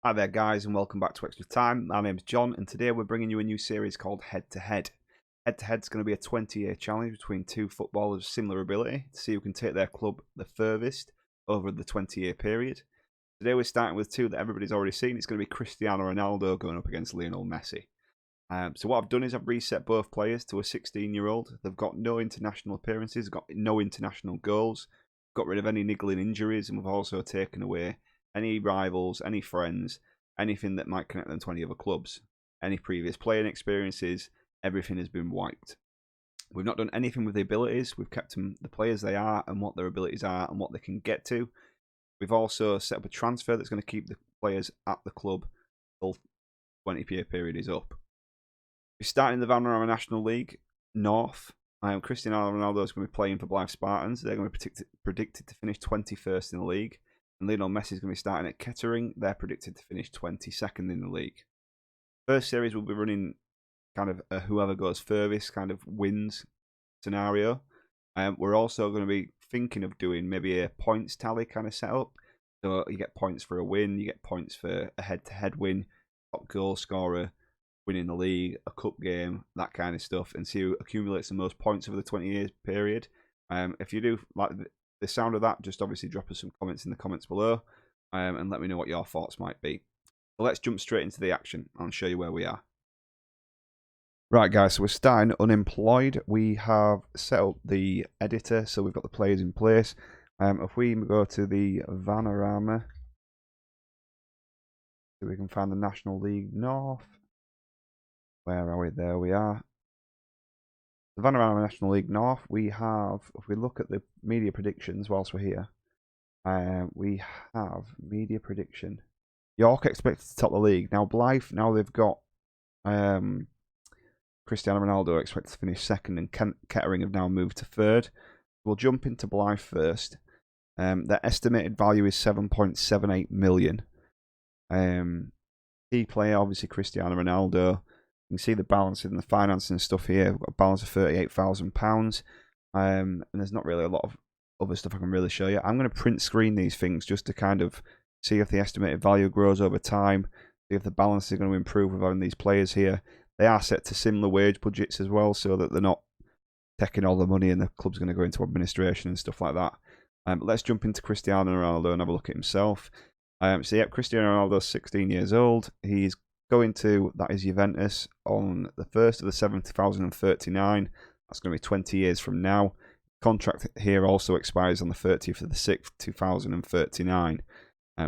Hi there guys and welcome back to Extra Time. My name's John and today we're bringing you a new series called Head to Head. Head to Head is going to be a 20-year challenge between two footballers of similar ability to see who can take their club the furthest over the 20-year period. Today we're starting with two that everybody's already seen. It's going to be Cristiano Ronaldo going up against Lionel Messi. So what I've done is I've reset both players to a 16-year-old. They've got no international appearances, got no international goals, got rid of any niggling injuries, and we've also taken away any rivals, any friends, anything that might connect them to any other clubs, any previous playing experiences, everything has been wiped. We've not done anything with the abilities. We've kept them the players they are and what their abilities are and what they can get to. We've also set up a transfer that's going to keep the players at the club until the 20-year period is up. We're starting in the Vanarama National League North. Cristiano Ronaldo is going to be playing for Blythe Spartans. They're going to be predicted to finish 21st in the league. And Lionel Messi is going to be starting at Kettering. They're predicted to finish 22nd in the league. First series will be running kind of a whoever goes furthest kind of wins scenario. We're also going to be thinking of doing maybe a points tally kind of setup. So you get points for a win, you get points for a head-to-head win, top goal scorer, winning the league, a cup game, that kind of stuff, and see who accumulates the most points over the 20-year period. If you do like the sound of that, just obviously drop us some comments in the comments below and let me know what your thoughts might be. So let's jump straight into the action. I'll show you where we are. Right guys, so we're starting unemployed. We have set up the editor, so we've got the players in place. If we go to the Vanarama, so we can find the National League North. Where are we? There we are. The Vanarama National League North, we have, if we look at the media predictions whilst we're here, we have media prediction. York expected to top the league. Now Blythe, now they've got Cristiano Ronaldo expected to finish second, and Kettering have now moved to third. We'll jump into Blythe first. Their estimated value is 7.78 million. Key player, obviously Cristiano Ronaldo. You can see the balance in the financing and stuff here. We've got a balance of £38,000. And there's not really a lot of other stuff I can really show you. I'm going to print screen these things just to kind of see if the estimated value grows over time, see if the balance is going to improve with having these players here. They are set to similar wage budgets as well, so that they're not taking all the money and the club's going to go into administration and stuff like that. Let's jump into Cristiano Ronaldo and have a look at himself. So yeah, Cristiano Ronaldo's 16 years old. He's going to, that is Juventus, on the 1st of the 7th, 2039. That's going to be 20 years from now. Contract here also expires on the 30th of the 6th, 2039.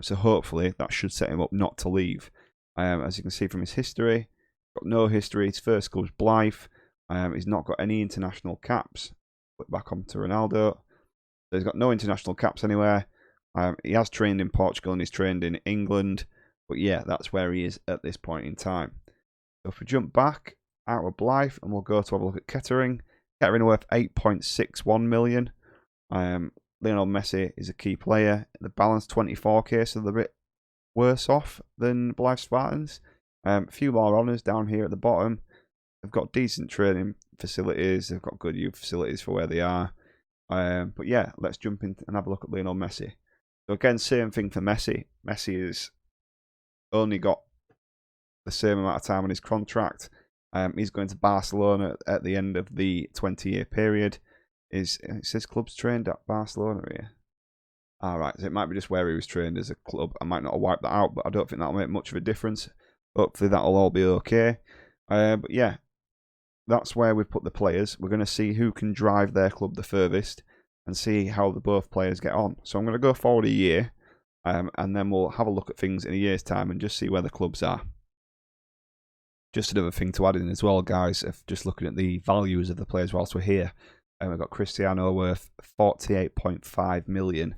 So hopefully that should set him up not to leave. As you can see from his history, got no history. His first club's Blythe. He's not got any international caps. Flip back onto Ronaldo. So he's got no international caps anywhere. He has trained in Portugal and he's trained in England. But yeah, that's where he is at this point in time. So if we jump back out of Blythe and we'll go to have a look at Kettering. Kettering are worth 8.61 million. Lionel Messi is a key player. The balance 24k, so they're a bit worse off than Blythe Spartans. A few more honours down here at the bottom. They've got decent training facilities. They've got good youth facilities for where they are. But yeah, let's jump in and have a look at Lionel Messi. So again, same thing for Messi. Messi has only got the same amount of time on his contract. He's going to Barcelona at the end of the 20-year period. It says clubs trained at Barcelona here. Alright, so it might be just where he was trained as a club. I might not have wiped that out, but I don't think that'll make much of a difference. Hopefully that'll all be okay. But yeah, that's where we've put the players. We're going to see who can drive their club the furthest and see how the both players get on. So I'm going to go forward a year, and then we'll have a look at things in a year's time and just see where the clubs are. Just another thing to add in as well, guys, if just looking at the values of the players whilst we're here. We've got Cristiano worth 48.5 million.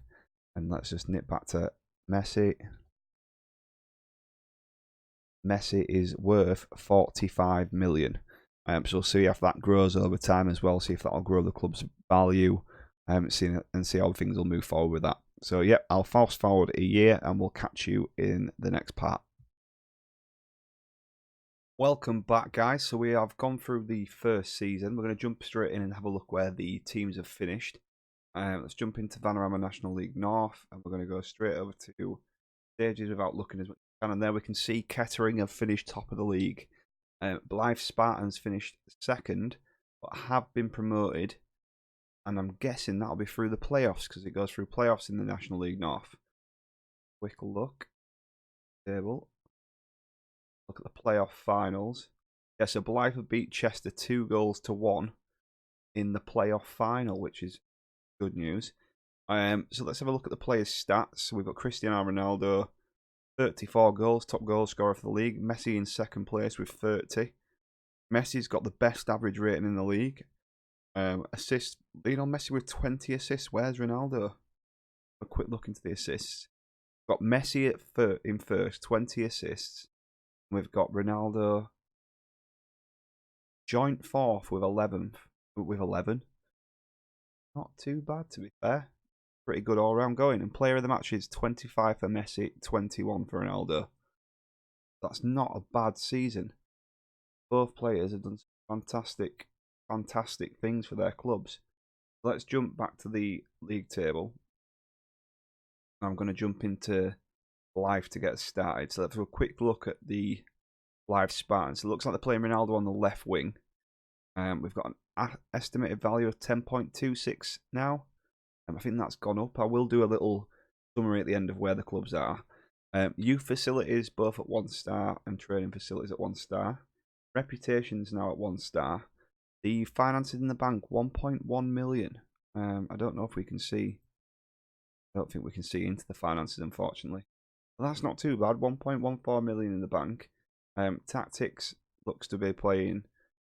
And let's just nip back to Messi. Messi is worth 45 million. So we'll see if that grows over time as well. See if that'll grow the club's value. And see how things will move forward with that. So yeah, I'll fast forward a year and we'll catch you in the next part. Welcome back, guys. So we have gone through the first season. We're going to jump straight in and have a look where the teams have finished. Let's jump into Vanarama National League North, and we're going to go straight over to stages without looking as much And there we can see Kettering have finished top of the league. Blythe Spartans finished second, but have been promoted. And I'm guessing that'll be through the playoffs because it goes through playoffs in the National League North. Quick look. Table. Look at the playoff finals. Yeah, so Blythe have beat Chester 2-1 in the playoff final, which is good news. So let's have a look at the players' stats. We've got Cristiano Ronaldo, 34 goals, top goal scorer for the league. Messi in second place with 30. Messi's got the best average rating in the league. Assists, Messi with 20 assists. Where's Ronaldo? A quick look into the assists. We've got Messi in first, 20 assists. We've got Ronaldo joint fourth with 11. Not too bad, to be fair. Pretty good all round going. And player of the match is 25 for Messi, 21 for Ronaldo. That's not a bad season. Both players have done fantastic things for their clubs. Let's jump back to the league table. I'm going to jump into Blythe to get started. So let's have a quick look at the Blythe Spartans. It looks like they're playing Ronaldo on the left wing. We've got an estimated value of 10.26 now. I think that's gone up. I will do a little summary at the end of where the clubs are. Youth facilities both at 1 star and training facilities at 1 star. Reputations now at 1 star. The finances in the bank 1.1 million. I don't know if we can see. I don't think we can see into the finances, unfortunately. But that's not too bad. 1.14 million in the bank. Tactics looks to be playing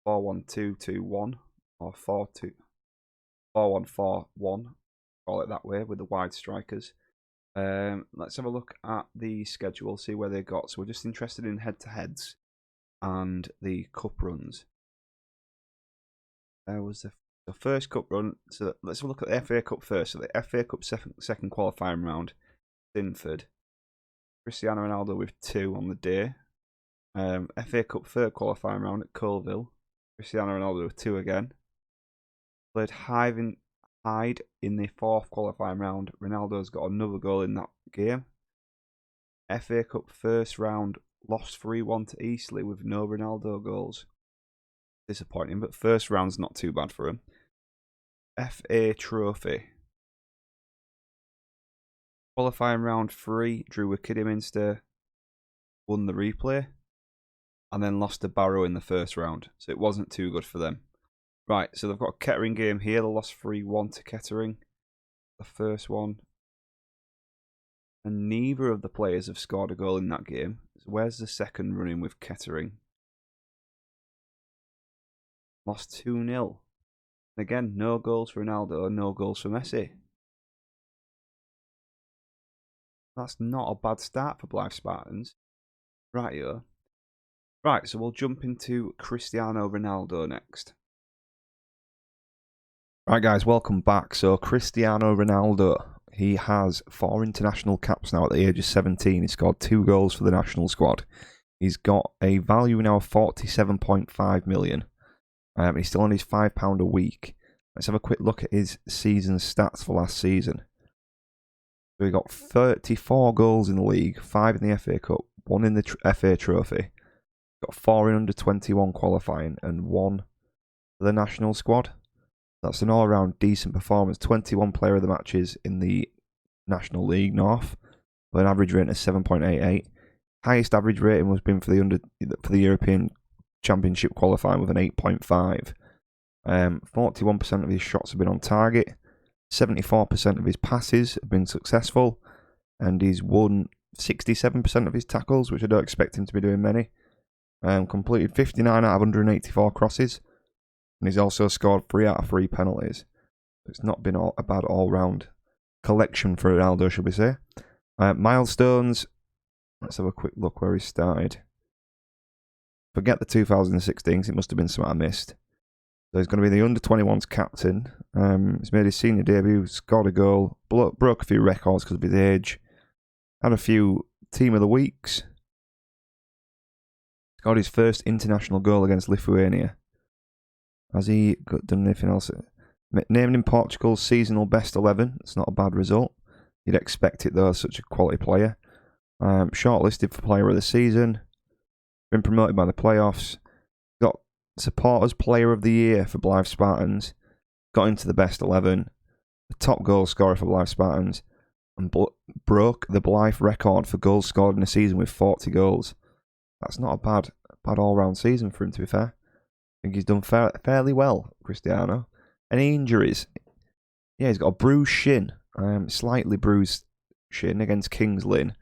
4-1-2-2-1 or 4-1-4-1. Call it that way with the wide strikers. Let's have a look at the schedule, see where they got. So we're just interested in head-to-heads and the cup runs. There was the first cup run. So let's have a look at the FA Cup first. So the FA Cup second qualifying round, Sinford. Cristiano Ronaldo with 2 on the day. FA Cup third qualifying round at Colville. Cristiano Ronaldo with 2 again. Played Hyde in the 4th qualifying round. Ronaldo's got another goal in that game. FA Cup first round, lost 3-1 to Eastleigh with no Ronaldo goals. Disappointing, but first round's not too bad for him. FA Trophy. Qualifying round 3, drew with Kidderminster, won the replay, and then lost to Barrow in the first round. So it wasn't too good for them. Right, so they've got a Kettering game here. They lost 3-1 to Kettering. The first one. And neither of the players have scored a goal in that game. So where's the second run in with Kettering? Lost 2-0. And again, no goals for Ronaldo, no goals for Messi. That's not a bad start for Blythe Spartans. Rightio. Right, so we'll jump into Cristiano Ronaldo next. Right guys, welcome back. So Cristiano Ronaldo, he has 4 international caps now at the age of 17. He scored 2 goals for the national squad. He's got a value now of 47.5 million. He's still on his £5 a week. Let's have a quick look at his season stats for last season. So he got 34 goals in the league, 5 in the FA Cup, 1 in the FA Trophy. Got 4 in under-21 qualifying and 1 for the national squad. That's an all-round decent performance. 21 player of the matches in the National League North, with an average rating of 7.88. Highest average rating was been for the European Championship qualifying with an 8.5. 41% of his shots have been on target. 74% of his passes have been successful, and he's won 67% of his tackles, which I don't expect him to be doing many. Completed 59 out of 184 crosses. And he's also scored 3 out of 3 penalties. It's not been a bad all-round collection for Ronaldo, should we say. Milestones. Let's have a quick look where he started. Forget the 2016s. It must have been something I missed. So he's going to be the under-21s captain. He's made his senior debut, scored a goal, broke a few records because of his age. Had a few team of the weeks. Scored his first international goal against Lithuania. Has he done anything else? Named in Portugal's seasonal best 11. It's not a bad result. You'd expect it though, such a quality player. Shortlisted for Player of the Season. Been promoted by the playoffs. Got Supporters Player of the Year for Blythe Spartans. Got into the best 11. The top goal scorer for Blythe Spartans. And broke the Blythe record for goals scored in a season with 40 goals. That's not a bad all-round season for him, to be fair. I think he's done fairly well, Cristiano. Any injuries? Yeah, he's got a bruised shin. Slightly bruised shin against Kings Lynn.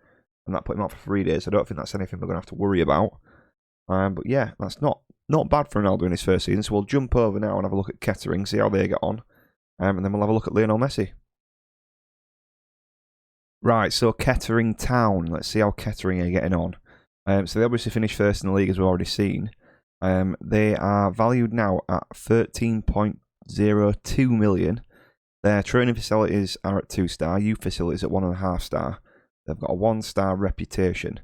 And that put him out for 3 days. I don't think that's anything we're going to have to worry about. But yeah, that's not bad for Ronaldo in his first season. So we'll jump over now and have a look at Kettering, see how they get on. And then we'll have a look at Lionel Messi. Right, so Kettering Town. Let's see how Kettering are getting on. So they obviously finished first in the league, as we've already seen. They are valued now at 13.02 million. Their training facilities are at 2-star, youth facilities at 1.5-star. They've got a 1-star reputation.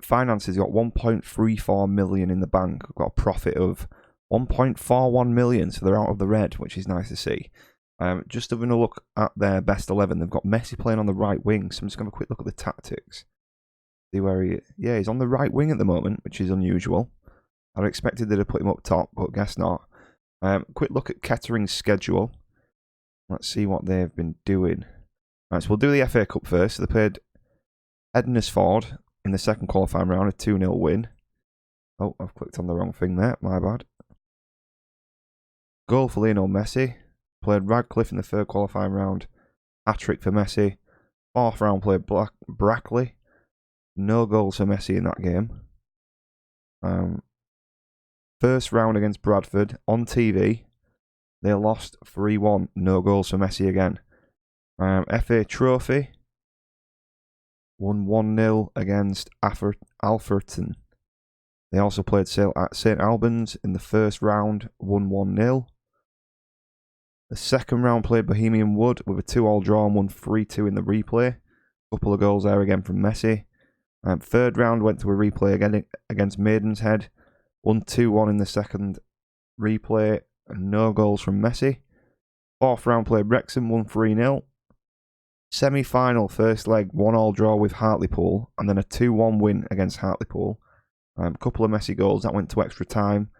Finances got 1.34 million in the bank. They've got a profit of 1.41 million, so they're out of the red, which is nice to see. Just having a look at their best 11, they've got Messi playing on the right wing, so I'm just going to have a quick look at the tactics. See where he's on the right wing at the moment, which is unusual. I'd expected they'd have put him up top, but guess not. Quick look at Kettering's schedule. Let's see what they've been doing. Right, so we'll do the FA Cup first. So they played Ednesford in the second qualifying round, a 2-0 win. Oh, I've clicked on the wrong thing there, my bad. Goal for Lionel Messi. Played Radcliffe in the third qualifying round. Hat-trick for Messi. Fourth round played Brackley. No goals for Messi in that game. First round against Bradford on TV. They lost 3-1. No goals for Messi again. FA Trophy. Won 1-0 against Alfreton. They also played St Albans in the first round. Won 1-0. The second round played Bohemian Wood with a 2-2 draw and won 3-2 in the replay. Couple of goals there again from Messi. Third round went to a replay again against Maidenhead. Won 2-1 in the second replay. And no goals from Messi. Fourth round played Wrexham, won 3-0. Semi-final first leg, 1-1 draw with Hartlepool. And then a 2-1 win against Hartlepool. Couple of Messi goals. That went to extra time.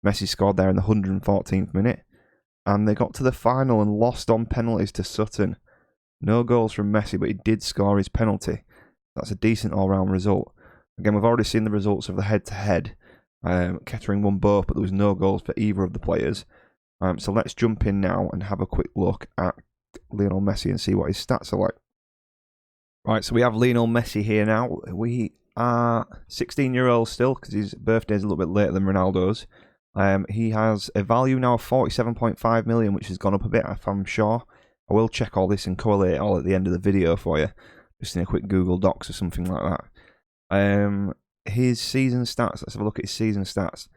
Messi scored there in the 114th minute. And they got to the final and lost on penalties to Sutton. No goals from Messi, but he did score his penalty. That's a decent all-round result. Again, we've already seen the results of the head-to-head. Kettering won both, but there was no goals for either of the players. So let's jump in now and have a quick look at Lionel Messi and see what his stats are like. Right, so we have Lionel Messi here now. We are 16-year-old still, because his birthday is a little bit later than Ronaldo's. He has a value now of 47.5 million, which has gone up a bit, if I'm sure. I will check all this and correlate it all at the end of the video for you, just in a quick Google Docs or something like that. His season stats, let's have a look at his season stats.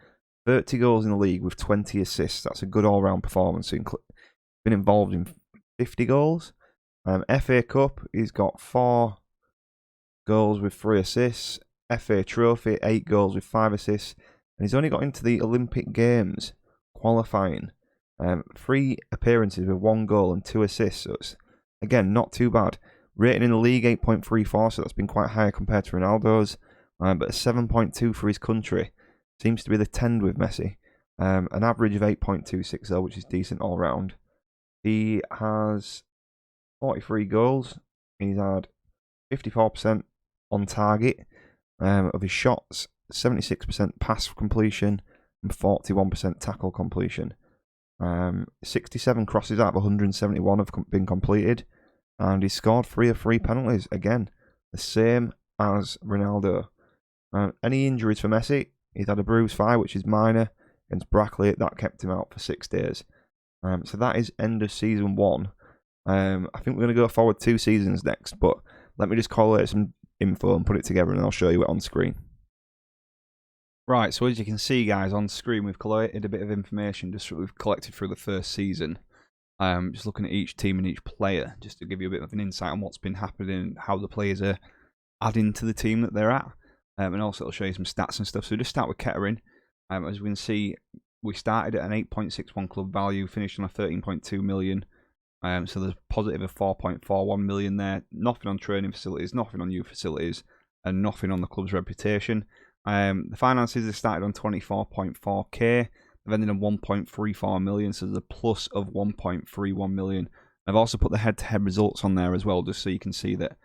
30 goals in the league with 20 assists. That's a good all-round performance. He's been involved in 50 goals. FA Cup, he's got 4 goals with 3 assists. FA Trophy, 8 goals with 5 assists. And he's only got into the Olympic Games qualifying. 3 appearances with 1 goal and 2 assists. So it's, again, not too bad. Rating in the league, 8.34, so that's been quite high compared to Ronaldo's. But a 7.2 for his country. Seems to be the 10 with Messi. An average of 8.26 though, which is decent all round. He has 43 goals. He's had 54% on target of his shots, 76% pass completion, and 41% tackle completion. 67 crosses out of 171 have been completed. And he scored 3 of 3 penalties. Again, the same as Ronaldo. Any injuries for Messi? He's had a bruised thigh, which is minor, against Brackley. That kept him out for 6 days. So that is end of season 1. I think we're going to go forward 2 seasons next, but let me just collate some info and put it together, and I'll show you it on screen. Right, so as you can see, guys, on screen we've collated a bit of information just we've collected through the first season. Just looking at each team and each player, just to give you a bit of an insight on what's been happening, how the players are adding to the team that they're at. And also it'll show you some stats and stuff. So just start with Kettering. As we can see, we started at an 8.61 club value, finished on a 13.2 million. So there's positive of 4.41 million there. Nothing on training facilities, nothing on youth facilities. and nothing on the club's reputation. The finances have started on 24.4k. They've ended on 1.34 million, so there's a plus of 1.31 million. I've also put the head-to-head results on there as well, just so you can see that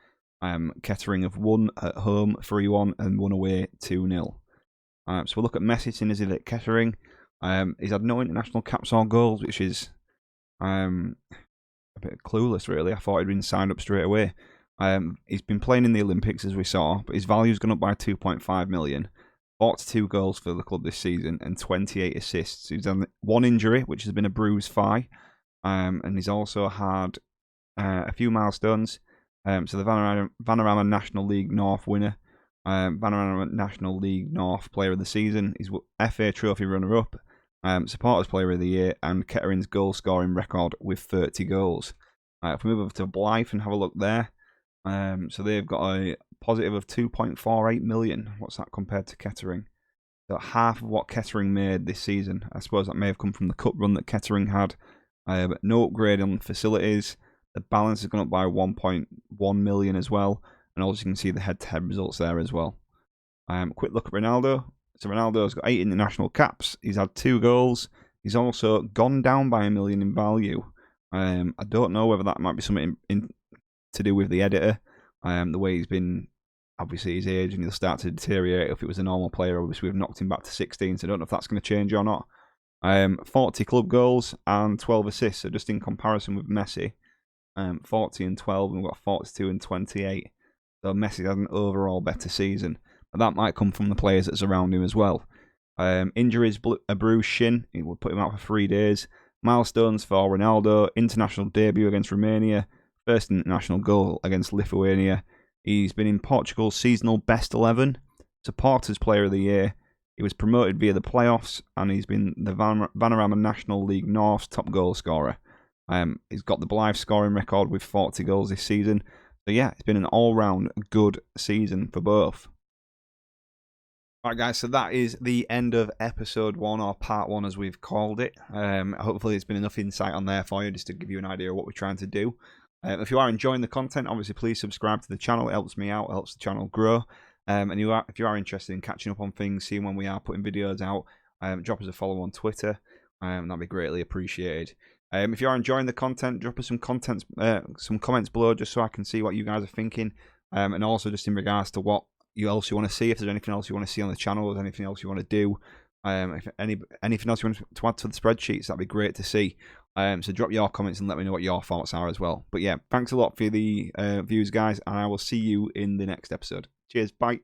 Kettering have won at home 3-1 and won away 2-0. So we'll look at Messi since he's at Kettering. He's had no international caps or goals, which is a bit clueless, really. I thought he'd been signed up straight away. He's been playing in the Olympics, as we saw, but his value's gone up by 2.5 million. 42 goals for the club this season and 28 assists. He's had one injury, which has been a bruised thigh, and he's also had a few milestones. So the Vanarama National League North winner, Vanarama National League North Player of the Season, he's FA Trophy runner-up, Supporters Player of the Year, and Kettering's goal-scoring record with 30 goals. If we move over to Blythe and have a look there, so they've got a positive of 2.48 million. What's that compared to Kettering? So half of what Kettering made this season. I suppose that may have come from the cup run that Kettering had. But no upgrade on facilities. The balance has gone up by 1.1 million as well. And also you can see the head-to-head results there as well. Quick look at Ronaldo. So Ronaldo's got 8 international caps. He's had 2 goals. He's also gone down by 1 million in value. I don't know whether that might be something to do with the editor. The way he's been, obviously his age, and he'll start to deteriorate. If it was a normal player, obviously we've knocked him back to 16, so I don't know if that's going to change or not. 40 club goals and 12 assists, so just in comparison with Messi, 40 and 12, and we've got 42 and 28. So Messi had an overall better season, but that might come from the players that surround him as well. Injuries, a bruised shin, it will put him out for 3 days. Milestones for Ronaldo: international debut against Romania, first international goal against Lithuania. He's been in Portugal's seasonal best 11, Supporters Player of the Year. He was promoted via the playoffs, and he's been the Vanarama National League North's top goal scorer. He's got the Blythe scoring record with 40 goals this season. So yeah, it's been an all-round good season for both. Alright guys, so that is the end of episode 1, or part 1 as we've called it. Hopefully it's been enough insight on there for you, just to give you an idea of what we're trying to do. If you are enjoying the content, obviously please subscribe to the channel. It helps me out, it helps the channel grow. And if you are interested in catching up on things, seeing when we are putting videos out, drop us a follow on Twitter. That'd be greatly appreciated. If you are enjoying the content, drop us some comments below, just so I can see what you guys are thinking. And also just in regards to what else you want to see, if there's anything else you want to see on the channel, or there's anything else you want to do, if anything else you want to add to the spreadsheets, that'd be great to see. So drop your comments and let me know what your thoughts are as well. But yeah, thanks a lot for the views, guys, and I will see you in the next episode. Cheers, bye.